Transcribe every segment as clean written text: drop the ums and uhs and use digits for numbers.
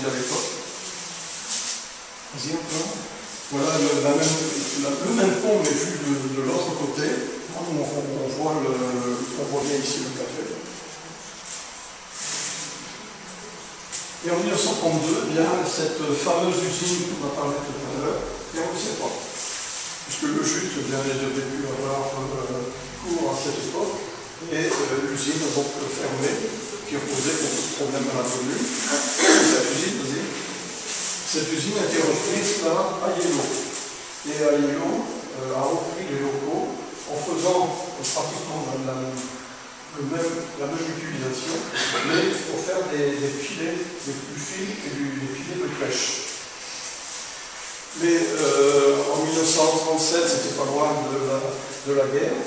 construisit à l'époque. Vas-y encore. Voilà le même pont, mais vu de l'autre côté. On voit bien ici le café. Et en 1932, bien, cette fameuse usine qu'on a parlé tout à l'heure, on ne sait pas. Puisque le chute bien, devait plus avoir cours à cette époque, et l'usine a donc fermé, qui a posé beaucoup de problèmes à la commune. Cette usine a été reprise par Aiello. Et Aiello a repris les locaux en faisant pratiquement la même utilisation, mais pour faire des filets, du fil et des filets de pêche. Mais en 1937, c'était pas loin de la guerre,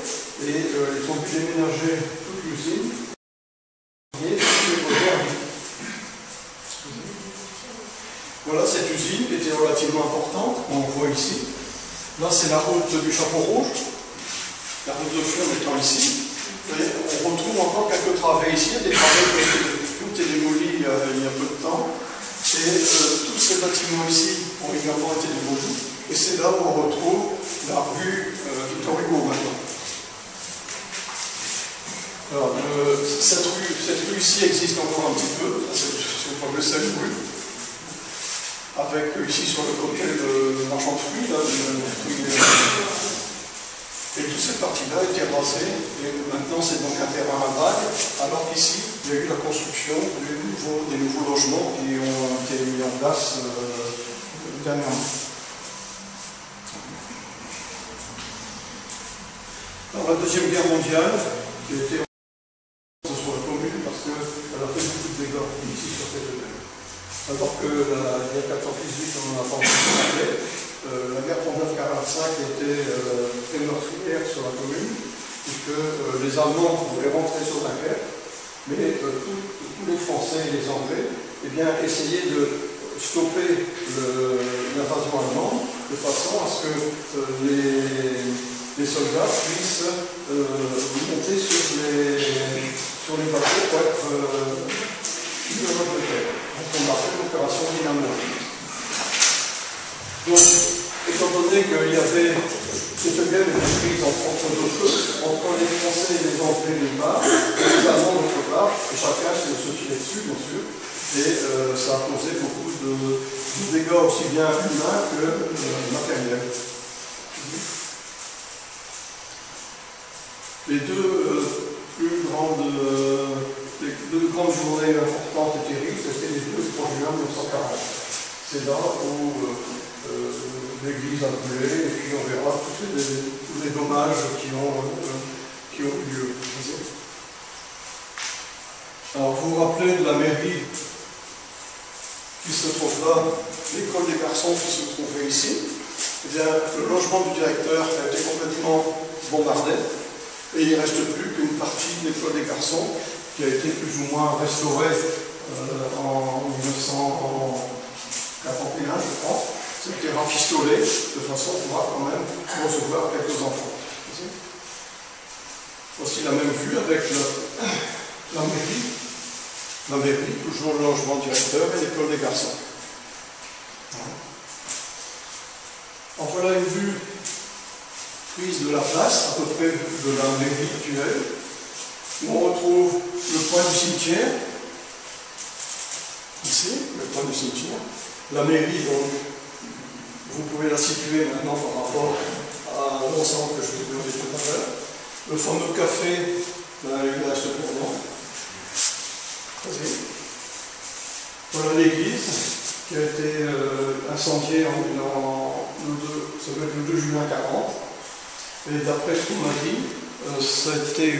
et ils ont pu déménager toute l'usine et voilà cette usine qui était relativement importante, on voit ici. Là, c'est la route du Chapeau Rouge, la route de Fion étant ici. Et on retrouve encore quelques travées ici, il y a des travées qui ont été démolies il y a peu de temps. Et tous ces bâtiments ici ont également été démolis. Et c'est là où on retrouve la rue Victor Hugo maintenant. Alors, cette rue ici existe encore un petit peu, c'est le fameux seule rue. Avec ici sur le côté le marchand de fruits, là, et toute cette partie-là a été rasée, et maintenant c'est donc un terrain à vague, alors qu'ici, il y a eu la construction des nouveaux logements qui ont été mis en place dernièrement. Alors la Deuxième Guerre mondiale, qui a été sur la commune, parce qu'elle a fait beaucoup de dégâts ici sur cette zone. Alors que la guerre 14-18, on en a pas encore parlé, la guerre 39-45 était très meurtrière sur la commune, puisque les Allemands voulaient rentrer sur Dunkerque, mais tous les Français et les Anglais essayaient de stopper l'invasion allemande de façon à ce que les soldats puissent monter sur les bateaux pour être mis en Angleterre. Donc on a fait l'opération Dynamo. Donc, étant donné qu'il y avait cette guerre était prise entre deux feux, entre les Français et les Anglais d'une part, et les Allemands d'autre part, et chacun se filait dessus, bien sûr, et ça a causé beaucoup de dégâts aussi bien humains que matériels. Les deux grandes journées importantes et terribles, c'était les 2 et 3 juin 1940. C'est là où l'église a brûlé, et puis on verra tous les dommages qui ont eu lieu. Alors vous vous rappelez de la mairie qui se trouve là, l'école des garçons qui se trouvait ici. Eh bien, le logement du directeur a été complètement bombardé, et il ne reste plus qu'une partie de l'école des garçons qui a été plus ou moins restaurée en 1941, je crois. C'était rafistolé de façon à pouvoir quand même recevoir quelques enfants. Voici la même vue avec la mairie, toujours le logement directeur et l'école des garçons. En voilà une vue prise de la place, à peu près de la mairie actuelle, où on retrouve le point du cimetière, ici, le point du cimetière, la mairie, donc, vous pouvez la situer maintenant par rapport à l'ensemble que je vous ai donné tout à l'heure. Le fameux café, il reste pour moi. Voilà l'église qui a été incendiée ça doit être le 2 juin 40. Et d'après ce qu'on m'a dit, c'était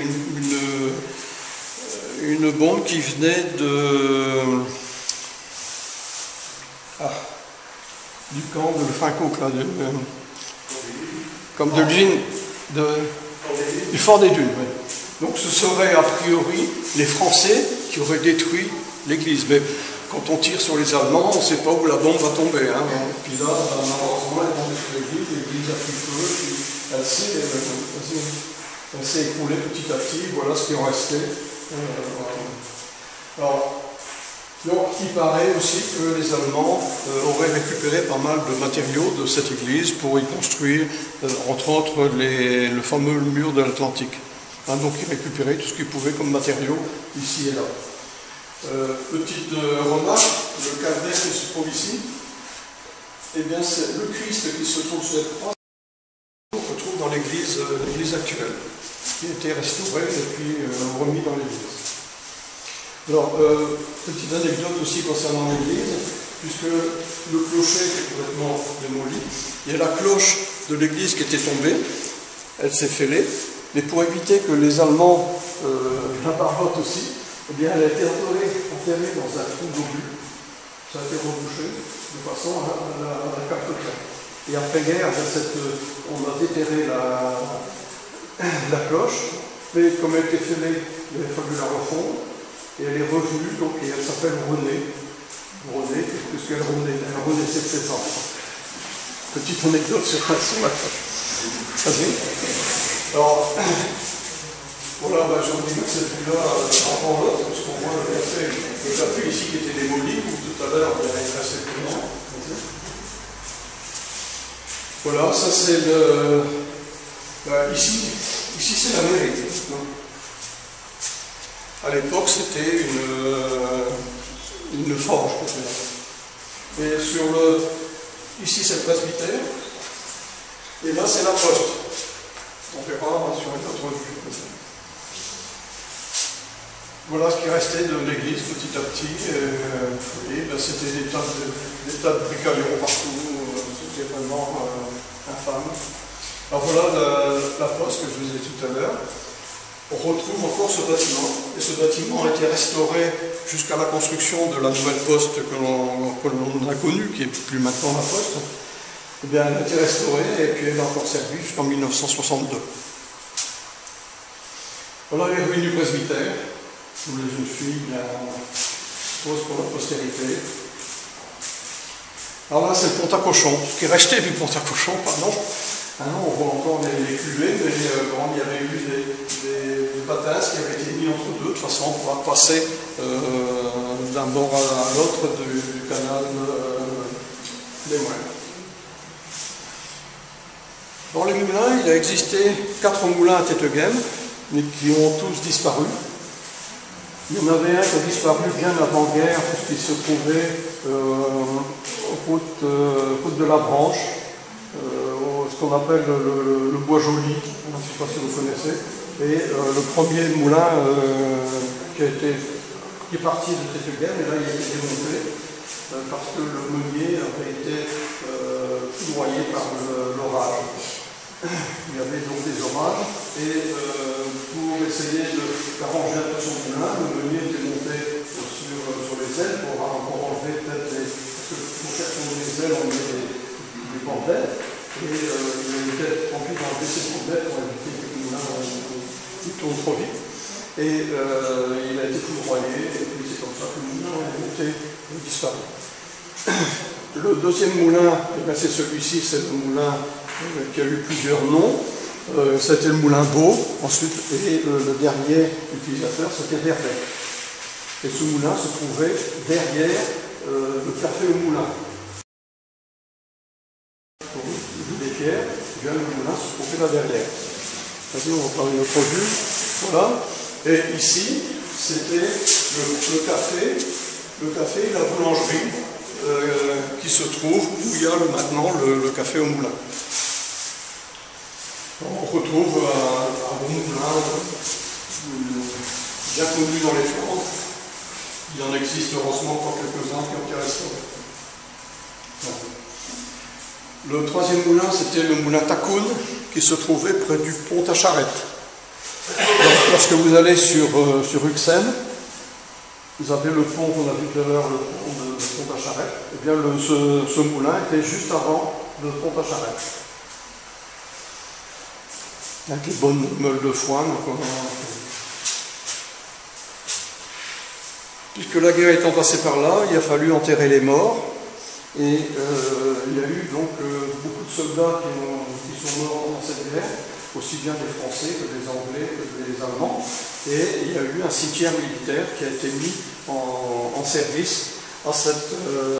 une bombe qui venait du camp de Fincook, là, comme de l'usine du Fort des Dunes. Oui. Donc ce serait a priori les Français qui auraient détruit l'église. Mais quand on tire sur les Allemands, on ne sait pas où la bombe va tomber. Hein. Puis là, malheureusement, elle est tombée sur l'église a pris feu, elle s'est écroulée petit à petit. Voilà ce qui en restait. Alors, Donc, il paraît aussi que les Allemands auraient récupéré pas mal de matériaux de cette église pour y construire, entre autres, le fameux mur de l'Atlantique. Hein, donc, ils récupéraient tout ce qu'ils pouvaient comme matériaux ici et là. Petite remarque, le calvaire qui se trouve ici, eh bien, c'est le Christ qui se trouve sur cette croix, qu'on retrouve dans l'église actuelle, qui a été restaurée et puis remis dans l'église. Alors, petite anecdote aussi concernant l'église, puisque le clocher est complètement démoli. Il y a la cloche de l'église qui était tombée, elle s'est fêlée, mais pour éviter que les Allemands la barbotent aussi, eh bien, elle a été enterrée dans un trou d'obus. Ça a été rebouché de façon à la capter. Et après-guerre, on a déterré la cloche, mais comme elle était fêlée, il a fallu la refondre. Et elle est revenue, donc, et elle s'appelle Renée. Renée, puisqu'elle renaissait de ses enfants. Petite anecdote sur la cloche. Alors, voilà, j'ai envie de mettre cette vue-là avant l'autre, parce qu'on voit le café ici qui était démoli, où tout à l'heure il y avait assez de temps. Voilà, ça c'est le. Ici c'est la mairie. À l'époque, c'était une forge. Et ici, c'est le presbytère. Et là, c'est la poste. On verra sur une autre vue. Voilà ce qui restait de l'église petit à petit. C'était des tas de bricaillons partout. C'était vraiment infâme. Alors voilà la poste que je vous ai dit tout à l'heure. On retrouve encore ce bâtiment, et ce bâtiment a été restauré jusqu'à la construction de la nouvelle poste que l'on a connue, qui n'est plus maintenant la poste. Eh bien, elle a été restaurée et puis elle a encore servi jusqu'en 1962. Voilà les ruines du presbytère, où les jeunes filles posent pour la postérité. Alors là, c'est le pont à cochon, ce qui est resté du pont à cochon, pardon. Ah non, on voit encore les cuvées, mais il y avait eu des patins qui avaient été mis entre deux, de façon à pouvoir passer d'un bord à l'autre du canal des Moines. Dans les moulins, il a existé 4 moulins à Téteghem, mais qui ont tous disparu. Il y en avait un qui a disparu bien avant-guerre, puisqu'il se trouvait route de la Branche, ce qu'on appelle le Bois Joli, je ne sais pas si vous connaissez, et le premier moulin qui est parti de Téteghem, et là il a été démonté, parce que le meunier avait été foudroyé par l'orage. Il y avait donc des orages, et pour essayer d'arranger un peu son moulin, le meunier était monté sur les ailes pour enlever peut-être parce que pour faire tourner les ailes, on met des bandelettes. Et il a peut-être envie d'enlever ses bandelettes pour éviter que le moulin tourne trop vite. Et il a été foudroyé, et puis c'est comme ça que le moulin a été disparu. Le deuxième moulin, c'est celui-ci, c'est le moulin qui a eu plusieurs noms. C'était le moulin Beau, ensuite, et le dernier utilisateur, c'était Verlet. Et ce moulin se trouvait derrière le café au moulin. Des pierres, bien le moulin se trouvait là derrière. Vas-y, on va prendre une autre vue. Voilà. Et ici, c'était le café et la boulangerie qui se trouve où il y a maintenant le café au moulin. On retrouve un bon moulin bien connu dans les Flandres. Il en existe heureusement encore quelques-uns qui ont été restaurés. Le troisième moulin, c'était le moulin Tacoun, qui se trouvait près du pont à Charette. Donc, lorsque vous allez sur Uxem, vous avez le pont qu'on a vu tout à l'heure, le pont à Charette. Eh bien, ce moulin était juste avant le pont à Charette. Avec les bonnes meules de foin. Puisque la guerre étant passée par là, il a fallu enterrer les morts. Et il y a eu donc beaucoup de soldats qui sont morts dans cette guerre. aussi bien des Français que des Anglais que des Allemands. Et il y a eu un cimetière militaire qui a été mis en service à cette